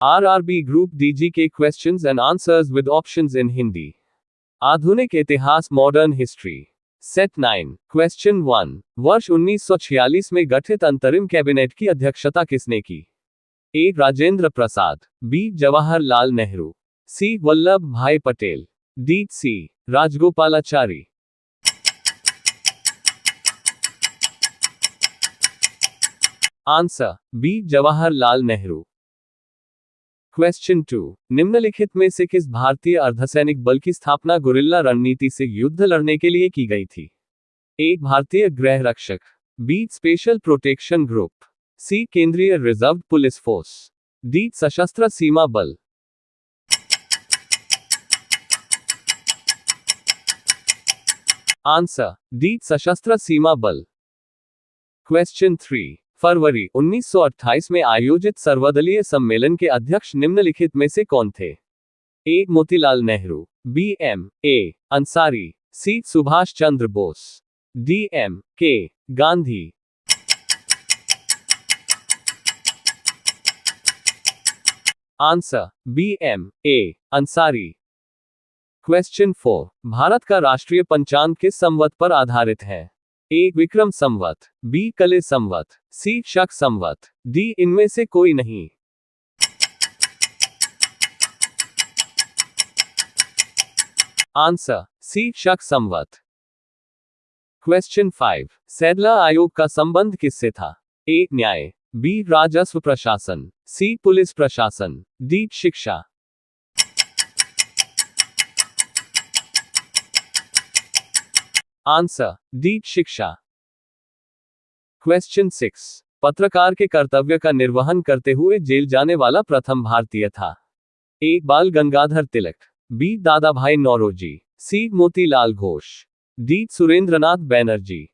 RRB Group DGK questions and answers with options in Hindi. आधुनिक इतिहास modern history. Set 9। Question 1। वर्ष 1946 में गठित अंतरिम कैबिनेट की अध्यक्षता किसने की? A. Rajendra Prasad, B. Jawaharlal Nehru, C. Vallabh Bhai Patel, D. C. Rajagopalachari. Answer B. Jawaharlal Nehru. Question 2। निम्नलिखित में से किस भारतीय अर्धसैनिक बल की स्थापना गुरिल्ला रणनीति से युद्ध लड़ने के लिए की गई थी? ए. भारतीय गृह रक्षक, बी. स्पेशल प्रोटेक्शन ग्रुप, सी. केंद्रीय रिजर्व पुलिस फोर्स, डी. सशस्त्र सीमा बल। Answer D. सशस्त्र सीमा बल। क्वेश्चन 3। फरवरी 1928 में आयोजित सर्वदलीय सम्मेलन के अध्यक्ष निम्नलिखित में से कौन थे? A. Motilal Nehru, B. M. A. Ansari, C. Subhash Chandra Bose, D. M. K. Gandhi. Answer B. M. A. Ansari. Question 4। Bharat का राष्ट्रीय पंचांग किस संवत पर आधारित है? ए. विक्रम संवत, बी. कले संवत, सी. शक संवत, डी. इनमें से कोई नहीं। Answer C. Shaka Samvat. Question 5। सैदला आयोग का संबंध किससे था? ए. न्याय, बी. राजस्व प्रशासन, सी. पुलिस प्रशासन, डी. शिक्षा। Answer D. शिक्षा। क्वेश्चन 6। पत्रकार के कर्तव्य का निर्वहन करते हुए जेल जाने वाला प्रथम भारतीय था? ए. बाल गंगाधर तिलक, B. Dadabhai Naoroji, C. Motilal Ghosh, D. Surendranath Banerjee.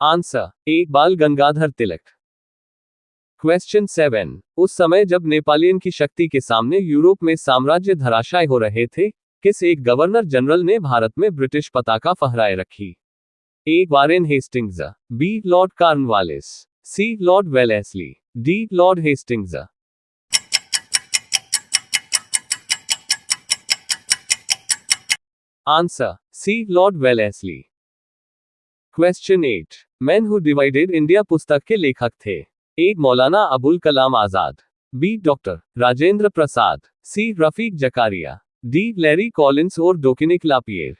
Answer A. Bal Gangadhar Tilak. Question 7। उस समय जब नेपोलियन की शक्ति के सामने यूरोप में साम्राज्य धराशायी हो रहे थे, किस एक गवर्नर जनरल ने भारत में ब्रिटिश पताका फहराए रखी? A. Warren Hastings, B. Lord Cornwallis, C. Lord Wellesley, D. Lord Hastings. Answer C. Lord Wellesley. Question 8। Man who divided India पुस्तक के लेखक थे? A. Maulana Abul Kalam Azad, B. Doctor Rajendra Prasad, C. Rafiq Zakaria, D. Larry Collins और Dominique Lapierre.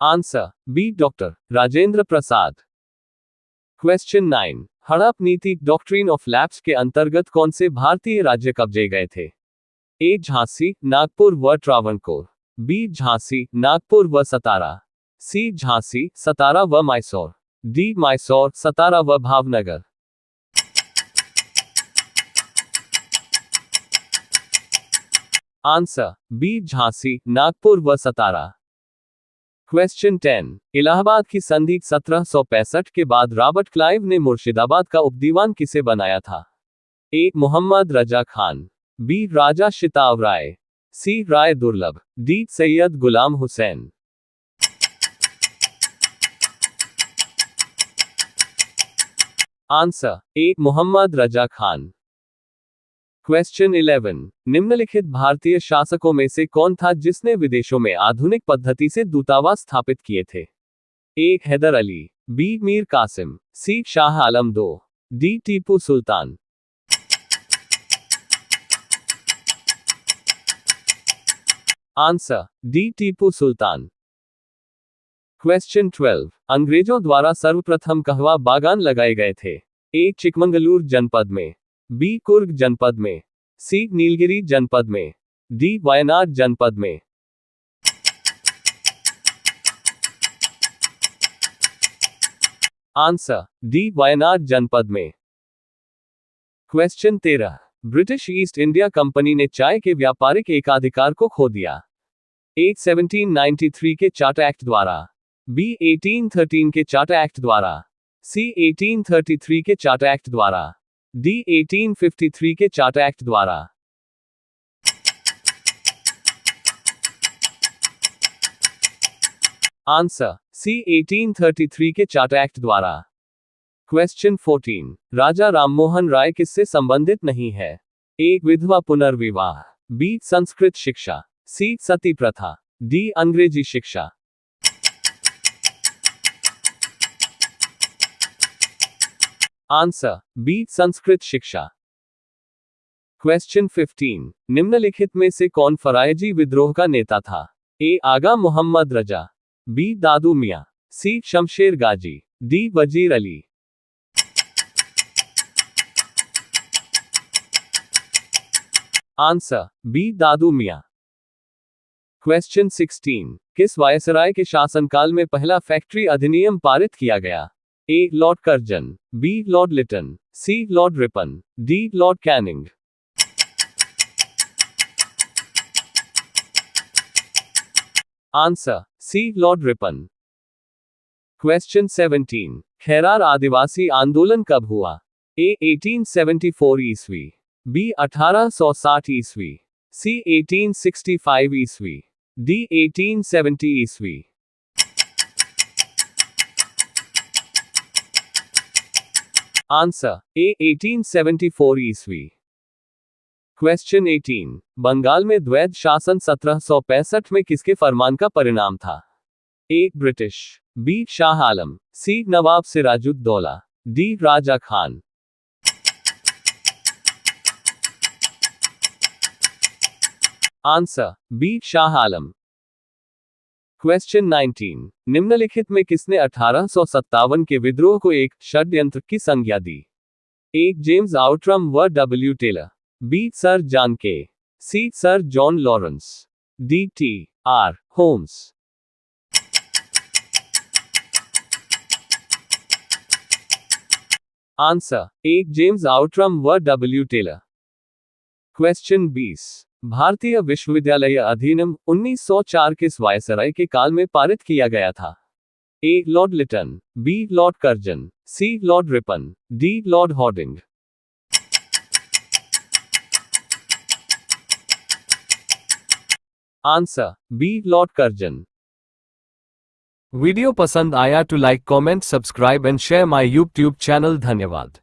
Answer B. Doctor Rajendra Prasad. Question 9। हड़प नीति doctrine of lapse के अंतर्गत कौन से भारतीय राज्य कब्जे गए थे? ए. झांसी, नागपुर व ट्रावणकोर, बी. झांसी, नागपुर व सतारा, सी. झांसी, सतारा व मैसूर, डी. मैसूर, सतारा व भावनगर। Answer B. झांसी, नागपुर व सतारा। क्वेश्चन 10। इलाहाबाद की संधि 1765 के बाद रॉबर्ट क्लाइव ने मुर्शिदाबाद का उपदीवान किसे बनाया था? A. Mohammad Raza Khan, B. Raja Shitab Rai, C. Rai Durlabh, D. Syed Ghulam Hussain. Answer A. Mohammad Raza Khan. Question 11। निम्नलिखित भारतीय शासकों में से कौन था जिसने विदेशों में आधुनिक पद्धति से दूतावास स्थापित किए थे? A. Haidar Ali, B. Mir Qasim, C. Shah Alam II, D. Tipu Sultan. Answer D. Tipu Sultan. Question 12। अंग्रेजों द्वारा सर्वप्रथम कहवा बागान लगाए गए थे? ए. चिकमंगलूर जनपद में, बी. कुर्ग जनपद में, सी. नीलगिरी जनपद में, डी. वायनाड जनपद में। Answer D. वायनाड जनपद में। Question 13। British east India company ने चाय के व्यापारिक एकाधिकार को खो दिया? ए. 1793 के चार्टर एक्ट द्वारा, बी. 1813 के चार्टर एक्ट द्वारा, सी. 1833 के चार्टर एक्ट द्वारा, डी. 1853 के चार्टर एक्ट द्वारा। आंसर सी 1833 के चार्टर एक्ट द्वारा। क्वेश्चन 14, राजा राममोहन राय किससे संबंधित नहीं है? ए विधवा पुनर्विवाह, बी संस्कृत शिक्षा, सी सती प्रथा, डी अंग्रेजी शिक्षा। आंसर बी संस्कृत शिक्षा। क्वेश्चन 15, निम्नलिखित में से कौन फरायजी विद्रोह का नेता था? ए आगा मोहम्मद रजा, बी दादू मियां, सी शमशेर गाजी, डी वजीर अली। आंसर बी दादू मियां। क्वेश्चन 16, किस वायसराय के शासनकाल में पहला फैक्ट्री अधिनियम पारित किया गया? A Lord Curzon, B Lord Lytton, C Lord Ripon, D Lord Canning. Answer C Lord Ripon. Question 17, खैरार आदिवासी आंदोलन कब हुआ? ए 1874 ईस्वी, बी 1860 ईस्वी, सी 1865 ईस्वी, डी 1870 ईस्वी। आंसर ए 1874 ईस्वी। क्वेश्चन 18, बंगाल में द्वैध शासन 1765 में किसके फरमान का परिणाम था? ए ब्रिटिश, बी शाह आलम, सी नवाब Siraj-ud-Daulah, D Raja Khan. Answer B Shah Alam. Question 19, निम्नलिखित में किसने 1857 के विद्रोह को एक षड्यंत्र की संज्ञा दी? ए जेम्स आउटरम व W Taylor, B Sir John Kaye, C Sir John Lawrence, D T R Holmes. Answer A James Outram व डब्ल्यू टेलर। क्वेश्चन 20, भारतीय विश्वविद्यालय अधिनियम 1904 किस वायसराय के काल में पारित किया गया था? A Lord Lytton, B Lord Curzon, C Lord Ripon, D Lord Hardinge. Answer B Lord Curzon. Video पसंद आया तो like comment subscribe and share my YouTube channel. धन्यवाद।